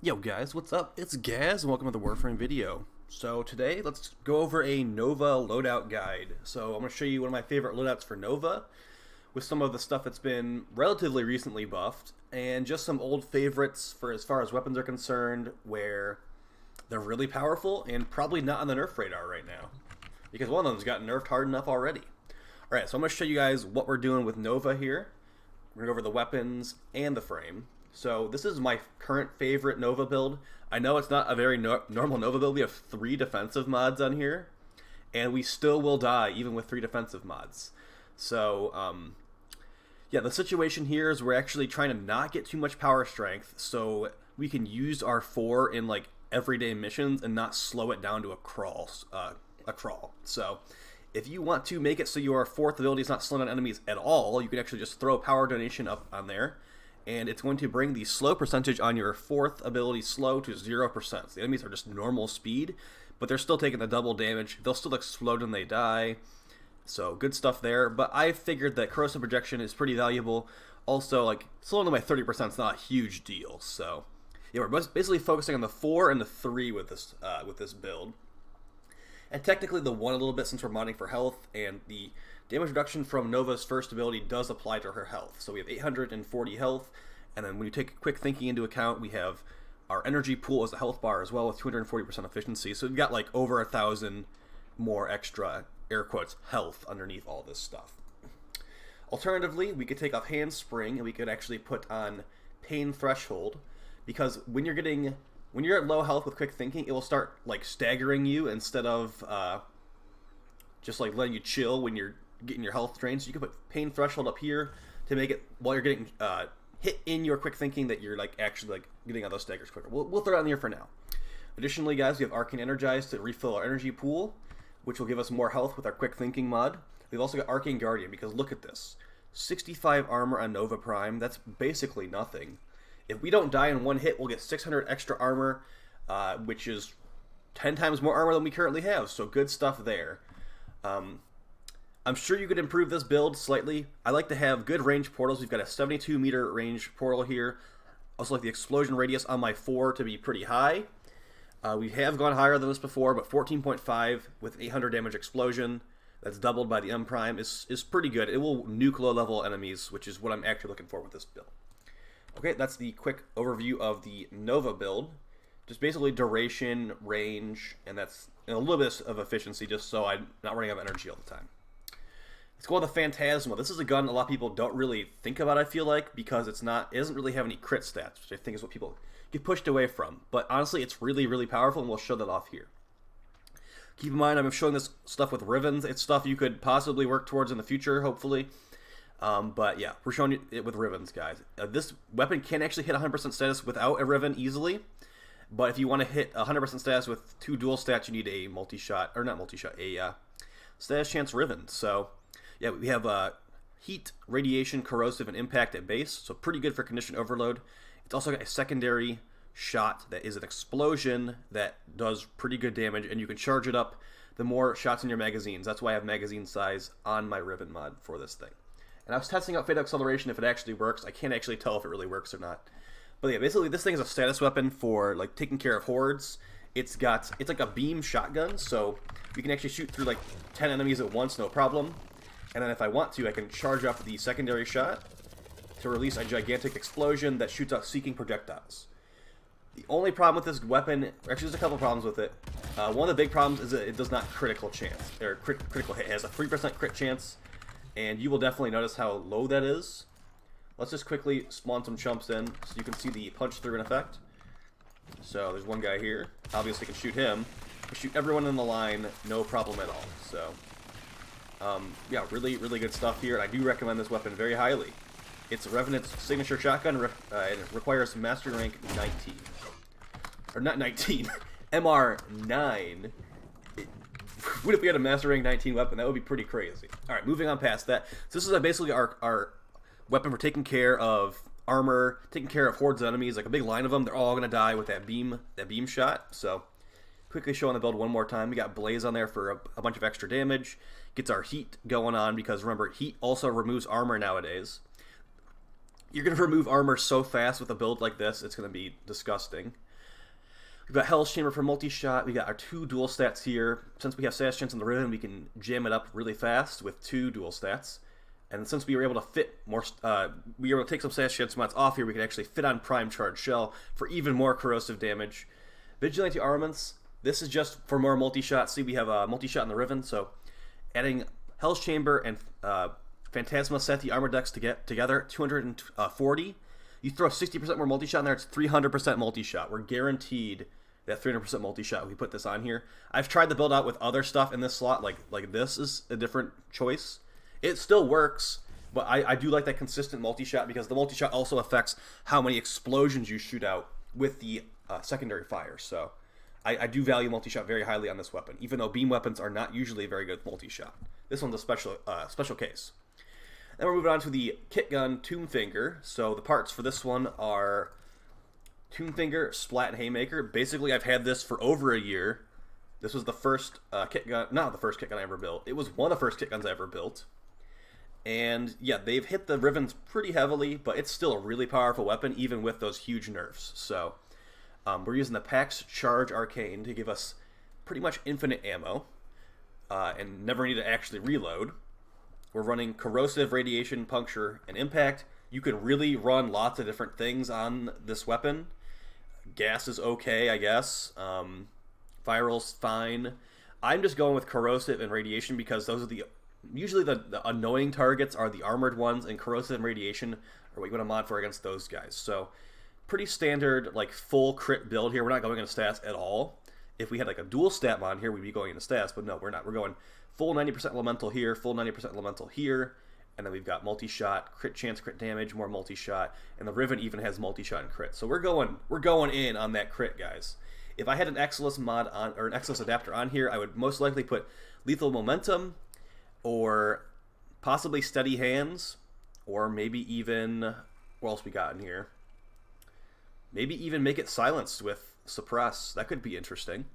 Yo guys, what's up? It's Gaz and welcome to the Warframe video. So today, let's go over a Nova loadout guide. So I'm going to show you one of my favorite loadouts for Nova, with some of the stuff that's been relatively recently buffed, and just some old favorites for as far as weapons are concerned, where they're really powerful and probably not on the nerf radar right now, because one of them's gotten nerfed hard enough already. Alright, so I'm going to show you guys what we're doing with Nova here. We're going to go over the weapons and the frame. So this is my current favorite Nova build. I know it's not a very normal Nova build. We have 3 defensive mods on here, and we still will die even with 3 defensive mods. So, yeah, the situation here is we're actually trying to not get too much power strength, so we can use our 4 in like everyday missions and not slow it down to a crawl. So, if you want to make it so your 4th ability is not slowing down enemies at all, you can actually just throw power donation up on there, and it's going to bring the slow percentage on your 4th ability slow to 0%. So the enemies are just normal speed, but they're still taking the double damage. They'll still explode when they die. So good stuff there. But I figured that corrosive projection is pretty valuable. Also, like, slowing them by 30% is not a huge deal. So yeah, we're basically focusing on the 4 and the 3 with this build. And technically the 1 a little bit, since we're modding for health, and the damage reduction from Nova's first ability does apply to her health. So we have 840 health, and then when you take quick thinking into account, we have our energy pool as a health bar as well with 240% efficiency. So we've got like over 1,000 more extra, air quotes, health underneath all this stuff. Alternatively, we could take off Handspring, and we could actually put on Pain Threshold, because when you're at low health with quick thinking, it will start like staggering you instead of just like letting you chill when you're getting your health drained. So you can put Pain Threshold up here to make it, while you're getting hit in your quick thinking, that you're like actually like getting out those staggers quicker. We'll throw it in here for now. Additionally, guys, we have Arcane Energize to refill our energy pool, which will give us more health with our quick thinking mod. We've also got Arcane Guardian, because look at this. 65 armor on Nova Prime, that's basically nothing. If we don't die in one hit, we'll get 600 extra armor, which is 10 times more armor than we currently have, so good stuff there. I'm sure you could improve this build slightly. I like to have good range portals. We've got a 72 meter range portal here. Also like the explosion radius on my 4 to be pretty high. We have gone higher than this before, but 14.5 with 800 damage explosion, that's doubled by the M Prime, is pretty good. It will nuke low level enemies, which is what I'm actually looking for with this build. Okay, that's the quick overview of the Nova build. Just basically duration, range, and that's a little bit of efficiency, just so I'm not running out of energy all the time. Let's go with the Phantasma. This is a gun a lot of people don't really think about, I feel like, because it doesn't really have any crit stats, which I think is what people get pushed away from. But honestly, it's really, really powerful, and we'll show that off here. Keep in mind, I'm showing this stuff with Rivens. It's stuff you could possibly work towards in the future, hopefully. But yeah, we're showing it with Rivens, guys. This weapon can actually hit 100% status without a Riven easily. But if you want to hit 100% status with 2 dual stats, you need a multi-shot, or not multi-shot, a status chance Riven. So yeah, we have heat, radiation, corrosive, and impact at base, so pretty good for condition overload. It's also got a secondary shot that is an explosion that does pretty good damage, and you can charge it up the more shots in your magazines. That's why I have magazine size on my Riven mod for this thing. And I was testing out Fatal Acceleration if it actually works. I can't actually tell if it really works or not. But yeah, basically this thing is a status weapon for like taking care of hordes. It's like a beam shotgun, so you can actually shoot through like 10 enemies at once, no problem. And then if I want to, I can charge up the secondary shot to release a gigantic explosion that shoots out seeking projectiles. The only problem with this weapon, actually there's a couple problems with it. One of the big problems is that it does not critical hit. It has a 3% crit chance, and you will definitely notice how low that is. Let's just quickly spawn some chumps in so you can see the punch through in effect. So there's one guy here. Obviously can shoot him. Can shoot everyone in the line, no problem at all. So yeah, really, really good stuff here, and I do recommend this weapon very highly. It's Revenant's signature shotgun, and it requires Mastery Rank 19. Or not 19, MR9. What if we had a Mastery Rank 19 weapon? That would be pretty crazy. Alright, moving on past that. So this is basically our weapon for taking care of armor, taking care of hordes of enemies, like a big line of them. They're all going to die with that beam shot. So quickly showing the build one more time. We got Blaze on there for a bunch of extra damage. Gets our heat going on, because remember, heat also removes armor nowadays. You're going to remove armor so fast with a build like this, it's going to be disgusting. We've got Hell's Chamber for multi-shot. We got our 2 dual stats here. Since we have Sash Chance on the Riven, we can jam it up really fast with 2 dual stats. And since we were able to fit more, we were able to take some Sash Chance mods off here, we can actually fit on Prime Charge Shell for even more corrosive damage. Vigilante Armaments, this is just for more multi-shot. See, we have a multi-shot in the Riven, so adding Hell's Chamber and Phantasma set the armor decks to get together, 240. You throw 60% more multi-shot in there, it's 300% multi-shot. We're guaranteed that 300% multi-shot if we put this on here. I've tried to build out with other stuff in this slot, like this is a different choice. It still works, but I do like that consistent multi-shot because the multi-shot also affects how many explosions you shoot out with the secondary fire. So I do value multi-shot very highly on this weapon, even though beam weapons are not usually very good with multi-shot. This one's a special case. Then we're moving on to the Kit Gun Tomb Finger. So the parts for this one are Tomb Finger, Splat, and Haymaker. Basically, I've had this for over a year. This was the first kit gun, not the first kit gun I ever built. It was one of the first kit guns I ever built. And yeah, they've hit the Rivens pretty heavily, but it's still a really powerful weapon, even with those huge nerfs. So we're using the PAX Charge Arcane to give us pretty much infinite ammo and never need to actually reload. We're running Corrosive, Radiation, Puncture, and Impact. You can really run lots of different things on this weapon. Gas is okay, I guess. Viral's fine. I'm just going with Corrosive and Radiation because those are usually the annoying targets are the armored ones, and Corrosive and Radiation are what you want to mod for against those guys. So pretty standard, like full crit build here. We're not going into stats at all. If we had like a dual stat mod here, we'd be going into stats, but no, we're not. We're going full 90% elemental here, full 90% elemental here, and then we've got multi-shot, crit chance, crit damage, more multi-shot, and the Riven even has multi-shot and crit. So we're going in on that crit, guys. If I had an Exilus mod on, or an Exilus adapter on here, I would most likely put Lethal Momentum, or possibly Steady Hands, or maybe even, what else we got in here? Maybe even make it silenced with Suppress. That could be interesting.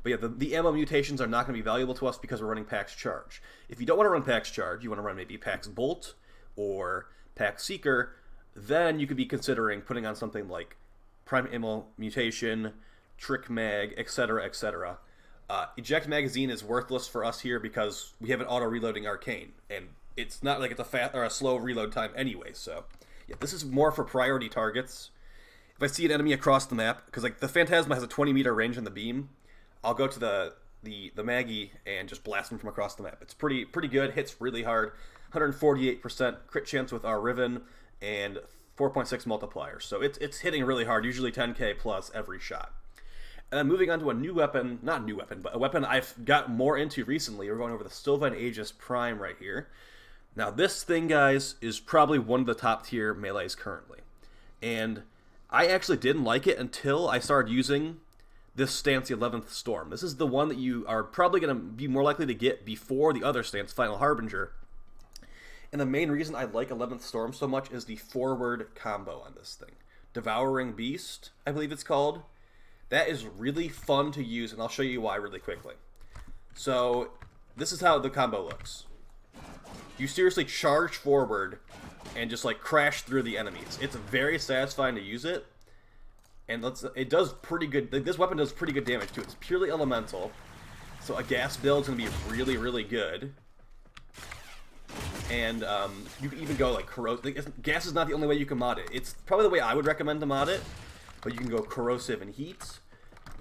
But yeah, the ammo mutations are not going to be valuable to us because we're running PAX Charge. If you don't want to run PAX Charge, you want to run maybe PAX Bolt or PAX Seeker, then you could be considering putting on something like Prime Ammo Mutation, Trick Mag, etc., etc. Eject Magazine is worthless for us here because we have an auto-reloading Arcane, and it's not like it's a fast or a slow reload time anyway, so yeah, this is more for priority targets. If I see an enemy across the map, because like the Phantasma has a 20-meter range on the beam, I'll go to the Maggie and just blast him from across the map. It's pretty good, hits really hard, 148% crit chance with our Riven, and 4.6 multipliers. So it's hitting really hard, usually 10k plus every shot. And then moving on to a new weapon, not new weapon, but a weapon I've got more into recently. We're going over the Sylvan Aegis Prime right here. Now this thing, guys, is probably one of the top tier melees currently. And I actually didn't like it until I started using this stance, the 11th Storm. This is the one that you are probably going to be more likely to get before the other stance, Final Harbinger. And the main reason I like 11th Storm so much is the forward combo on this thing. Devouring Beast, I believe it's called. That is really fun to use, and I'll show you why really quickly. So, this is how the combo looks. You seriously charge forward and just like crash through the enemies. It's very satisfying to use it. And it does pretty good. This weapon does pretty good damage too. It's purely elemental, so a gas build's gonna be really, really good. And you can even go like corrosive. Gas is not the only way you can mod it. It's probably the way I would recommend to mod it. But you can go corrosive and heat.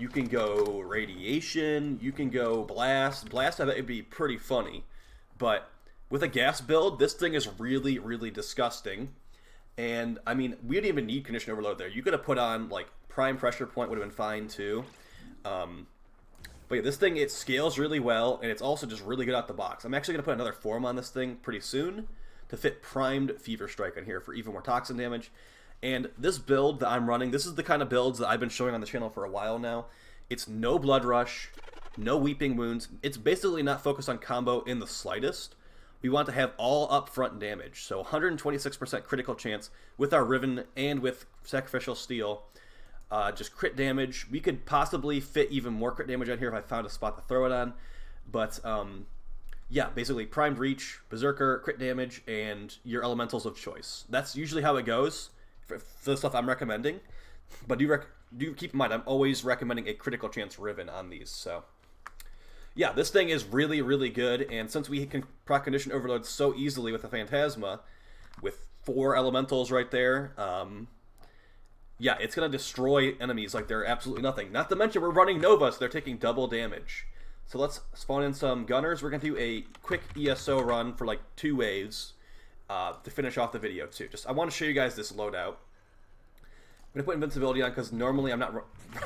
You can go radiation. You can go blast. Blast, I bet it'd be pretty funny. But with a gas build, this thing is really, really disgusting. And I mean, we didn't even need condition overload there. You could have put on like prime pressure point, would have been fine too. But yeah, this thing, it scales really well, and it's also just really good out the box. I'm actually going to put another form on this thing pretty soon to fit primed Fever Strike on here for even more toxin damage. And this build that I'm running, this is the kind of builds that I've been showing on the channel for a while now. It's no Blood Rush, no Weeping Wounds. It's basically not focused on combo in the slightest. We want to have all upfront damage. So 126% critical chance with our Riven and with Sacrificial Steel. Just crit damage. We could possibly fit even more crit damage on here if I found a spot to throw it on. But yeah, basically primed reach, berserker, crit damage, and your elementals of choice. That's usually how it goes for the stuff I'm recommending. But do keep in mind, I'm always recommending a critical chance Riven on these. So yeah, this thing is really, really good. And since we can proc condition overload so easily with the Phantasma, with 4 elementals right there, yeah, it's going to destroy enemies like they're absolutely nothing. Not to mention we're running Nova, so they're taking double damage. So let's spawn in some gunners. We're going to do a quick ESO run for like 2 waves to finish off the video too. I want to show you guys this loadout. I'm going to put invincibility on because normally I'm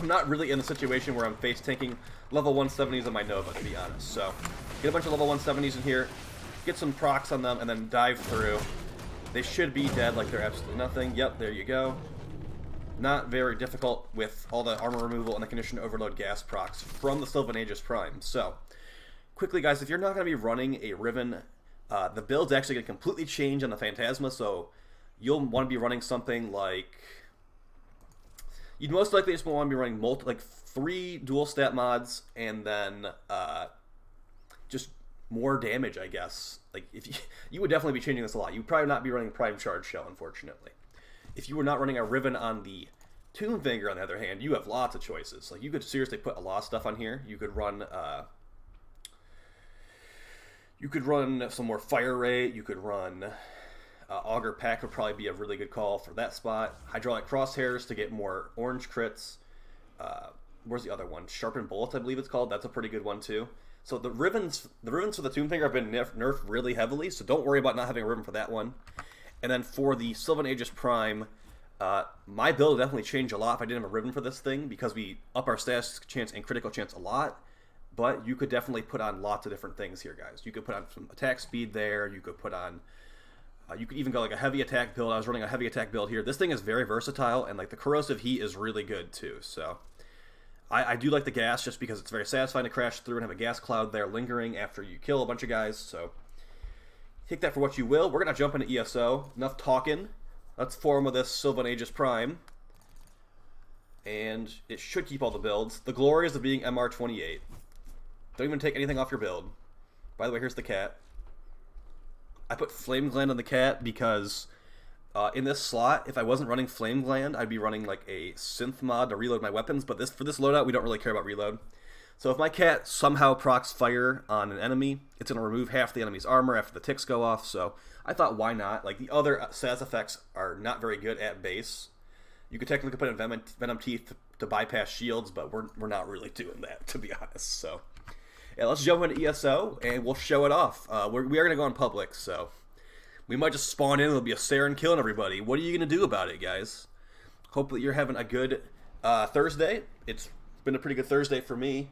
not really in a situation where I'm face tanking level 170s on my Nova, to be honest. So get a bunch of level 170s in here, get some procs on them, and then dive through. They should be dead like they're absolutely nothing. Yep, there you go. Not very difficult with all the armor removal and the condition overload gas procs from the Sylvan Aegis Prime. So, quickly guys, if you're not going to be running a Riven, the build's actually going to completely change on the Phantasma, so you'll want to be running something like... You'd most likely just want to be running like 3 dual stat mods, and then just more damage, I guess. Like, if you would definitely be changing this a lot. You would probably not be running Prime Charge Shell, unfortunately. If you were not running a Riven on the Tombfinger, on the other hand, you have lots of choices. Like, you could seriously put a lot of stuff on here. You could run some more Fire Ray. You could run Augur Pack would probably be a really good call for that spot. Hydraulic Crosshairs to get more orange crits. Where's the other one? Sharpened Bullets, I believe it's called. That's a pretty good one too. So the Rivens for the Tombfinger have been nerfed really heavily, so don't worry about not having a Riven for that one. And then for the Sylvan Aegis Prime, my build would definitely change a lot if I didn't have a Riven for this thing, because we up our status chance and critical chance a lot. But you could definitely put on lots of different things here, guys. You could put on some attack speed there. You could put on... you could even go like a heavy attack build. I was running a heavy attack build here. This thing is very versatile, and like the corrosive heat is really good too. So I do like the gas just because it's very satisfying to crash through and have a gas cloud there lingering after you kill a bunch of guys. So take that for what you will. We're going to jump into ESO. Enough talking. Let's form with this Sylvan Aegis Prime. And it should keep all the builds. The glories of being MR28. Don't even take anything off your build. By the way, here's the cat. I put Flame Gland on the cat because in this slot, if I wasn't running Flame Gland, I'd be running like a synth mod to reload my weapons. But for this loadout, we don't really care about reload. So if my cat somehow procs fire on an enemy, it's going to remove half the enemy's armor after the ticks go off. So I thought, why not? Like, the other SAS effects are not very good at base. You could technically put in Venom Teeth to bypass shields, but we're not really doing that, to be honest. So yeah, let's jump into ESO, and we'll show it off. We are going to go in public, so we might just spawn in and there'll be a Saren killing everybody. What are you going to do about it, guys? Hopefully you're having a good Thursday. It's been a pretty good Thursday for me.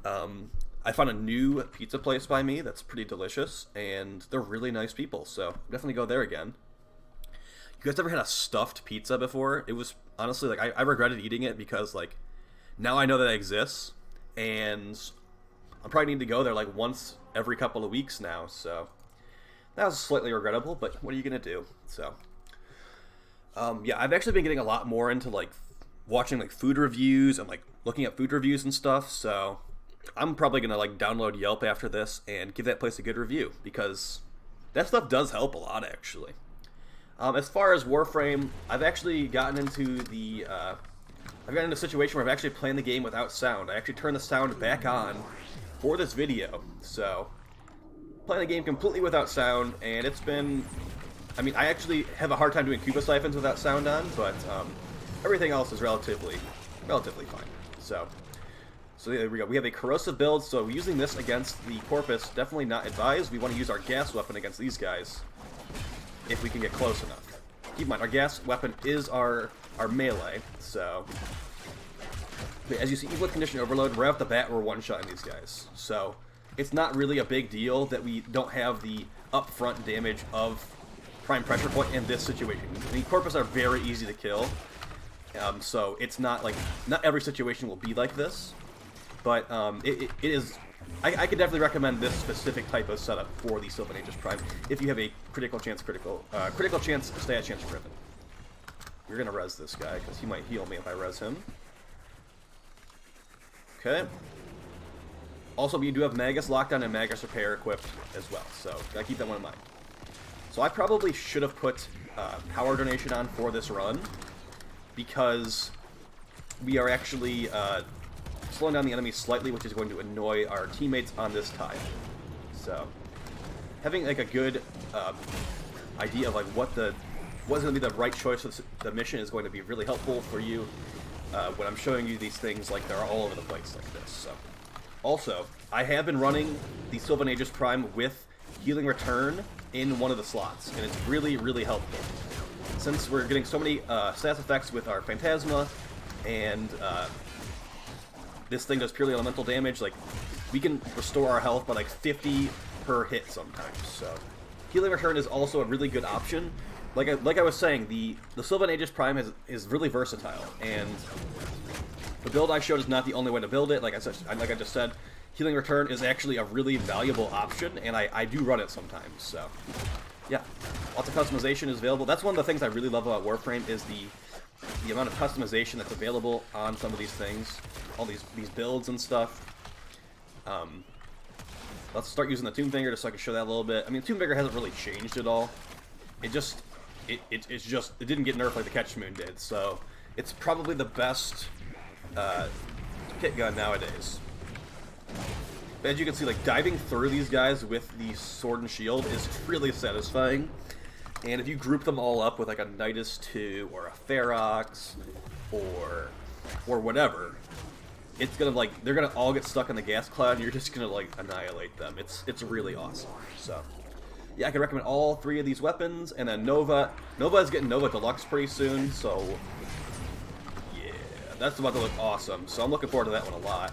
I found a new pizza place by me that's pretty delicious, and they're really nice people, so definitely go there again. You guys ever had a stuffed pizza before? It was, honestly, like, I regretted eating it because, like, now I know that it exists, and I probably need to go there, like, once every couple of weeks now, so that was slightly regrettable, but what are you going to do? So, yeah, I've actually been getting a lot more into, like, watching, like, food reviews and, like, looking at food reviews and stuff, so I'm probably going to, like, download Yelp after this and give that place a good review, because that stuff does help a lot, actually. As far as Warframe, I've actually gotten into the, a situation where I've actually played the game without sound. I actually turned the sound back on for this video, so playing the game completely without sound, and it's been, I mean, I actually have a hard time doing Cuba Siphons without sound on, but everything else is relatively fine. So there we go. We have a Corrosive Build, so using this against the Corpus, definitely not advised. We want to use our gas weapon against these guys if we can get close enough. Keep in mind, our gas weapon is our melee, so but as you see, even with Condition Overload, right off the bat, we're one-shotting these guys. So it's not really a big deal that we don't have the upfront damage of Prime Pressure Point in this situation. I mean, Corpus are very easy to kill, so it's not like, not every situation will be like this, but it is, I could definitely recommend this specific type of setup for the Sylvan Aegis Prime if you have a critical chance stat chance Riven. We're gonna res this guy because he might heal me if I res him. Okay. Also, we do have Magus Lockdown and Magus Repair equipped as well, so gotta keep that one in mind. So I probably should have put Power Donation on for this run, because we are actually slowing down the enemy slightly, which is going to annoy our teammates on this tile. So, having like a good idea of like what's going to be the right choice for the mission is going to be really helpful for you when I'm showing you these things like they're all over the place like this. So, also, I have been running the Sylvan Aegis Prime with Healing Return in one of the slots, and it's really, really helpful. Since we're getting so many stats effects with our Phantasma, and this thing does purely elemental damage, like, we can restore our health by like 50 per hit sometimes, so Healing Return is also a really good option. Like I was saying, the Sylvan Aegis Prime is really versatile, and the build I showed is not the only way to build it. Like I just said, Healing Return is actually a really valuable option, and I do run it sometimes, so yeah, lots of customization is available. That's one of the things I really love about Warframe is the amount of customization that's available on some of these things, all these builds and stuff. Let's start using the Tomb Finger just so I can show that a little bit. I mean, Tomb Finger hasn't really changed at all. It didn't get nerfed like the Catch Moon did, so it's probably the best kit gun nowadays. But as you can see, like, diving through these guys with the Sword and Shield is really satisfying. And if you group them all up with like a Nidus 2 or a Ferox or whatever, it's gonna like they're gonna all get stuck in the gas cloud and you're just gonna like annihilate them. It's really awesome. So yeah, I can recommend all three of these weapons, and then Nova is getting Nova Deluxe pretty soon, so yeah, that's about to look awesome. So I'm looking forward to that one a lot.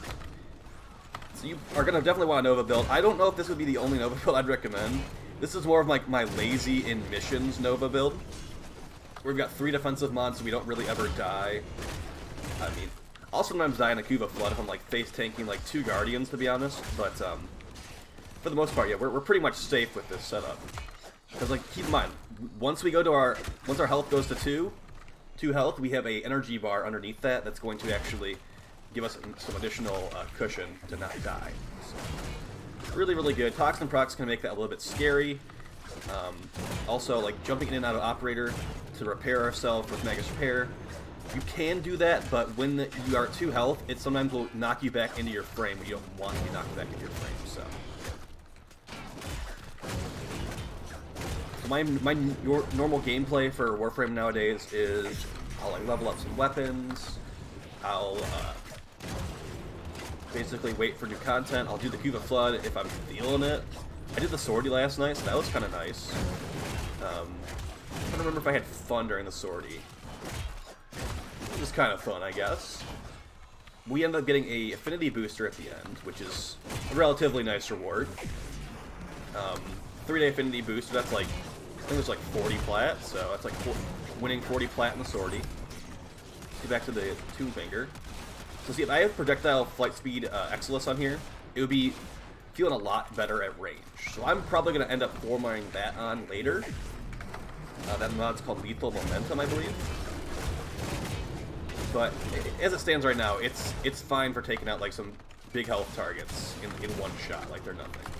So you are gonna definitely want a Nova build. I don't know if this would be the only Nova build I'd recommend. This is more of like my lazy in missions Nova build, where we've got 3 defensive mods so we don't really ever die. I mean, I'll sometimes die in a Kuva Flood if I'm like face tanking like 2 Guardians, to be honest, but for the most part, yeah, we're pretty much safe with this setup. Because like, keep in mind, once our health goes to 2 health, we have a energy bar underneath that's going to actually give us some additional cushion to not die. So, really, really good. Toxin procs can make that a little bit scary. Also, like jumping in and out of Operator to repair ourselves with Magus Repair. You can do that, but when you are at 2 health, it sometimes will knock you back into your frame when you don't want to be knocked back into your frame. So, my normal gameplay for Warframe nowadays is I'll like level up some weapons. I'll basically wait for new content. I'll do the Kuva Flood if I'm feeling it. I did the Sortie last night, so that was kind of nice. I don't remember if I had fun during the Sortie. It was kind of fun, I guess. We ended up getting a affinity booster at the end, which is a relatively nice reward. 3-day affinity booster, that's like, I think it's like 40 plat, so that's like winning 40 plat in the Sortie. Let's get back to the Tomb Finger. So see, if I have projectile flight speed Exilus on here, it would be feeling a lot better at range. So I'm probably going to end up formatting that on later. That mod's called Lethal Momentum, I believe. But as it stands right now, it's fine for taking out like some big health targets in one shot, like they're nothing.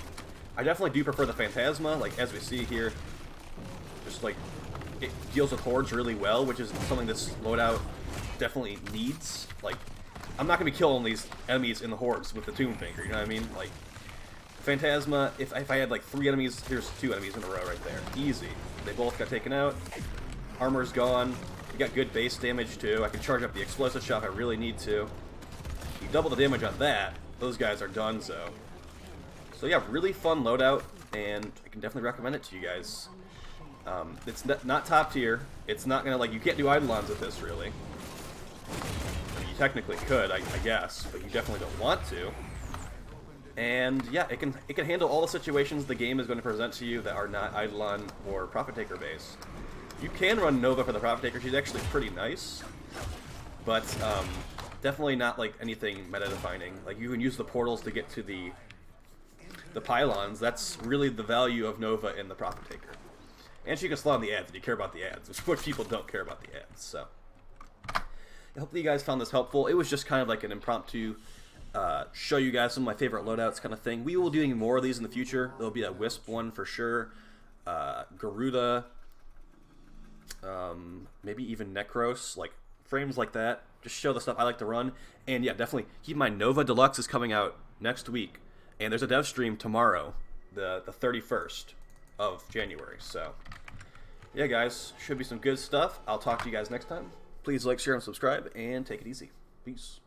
I definitely do prefer the Phantasma, like as we see here, just like it deals with hordes really well, which is something this loadout definitely needs. Like, I'm not going to be killing these enemies in the hordes with the Tomb Finger, you know what I mean? Like, Phantasma, if I had like 3 enemies, here's 2 enemies in a row right there. Easy. They both got taken out. Armor's gone. You got good base damage too. I can charge up the explosive shot if I really need to. You double the damage on that, those guys are done so. So yeah, really fun loadout, and I can definitely recommend it to you guys. It's not top tier. It's not gonna, like, you can't do Eidolons with this really. I mean, you technically could, I guess, but you definitely don't want to. And yeah, it can handle all the situations the game is going to present to you that are not Eidolon or Prophet Taker based. You can run Nova for the Prophet Taker. She's actually pretty nice, but definitely not like anything meta-defining. Like, you can use the portals to get to the pylons. That's really the value of Nova in the Prophet Taker. And she can slow down the ads if you care about the ads, which people don't care about the ads. So, hopefully you guys found this helpful. It was just kind of like an impromptu show you guys some of my favorite loadouts kind of thing. We will be doing more of these in the future. There'll be a Wisp one for sure. Garuda. Maybe even Necros, like frames like that. Just show the stuff I like to run. And yeah, definitely keep in mind, Nova Deluxe is coming out next week. And there's a dev stream tomorrow, the 31st of January. So yeah, guys, should be some good stuff. I'll talk to you guys next time. Please like, share, and subscribe, and take it easy. Peace.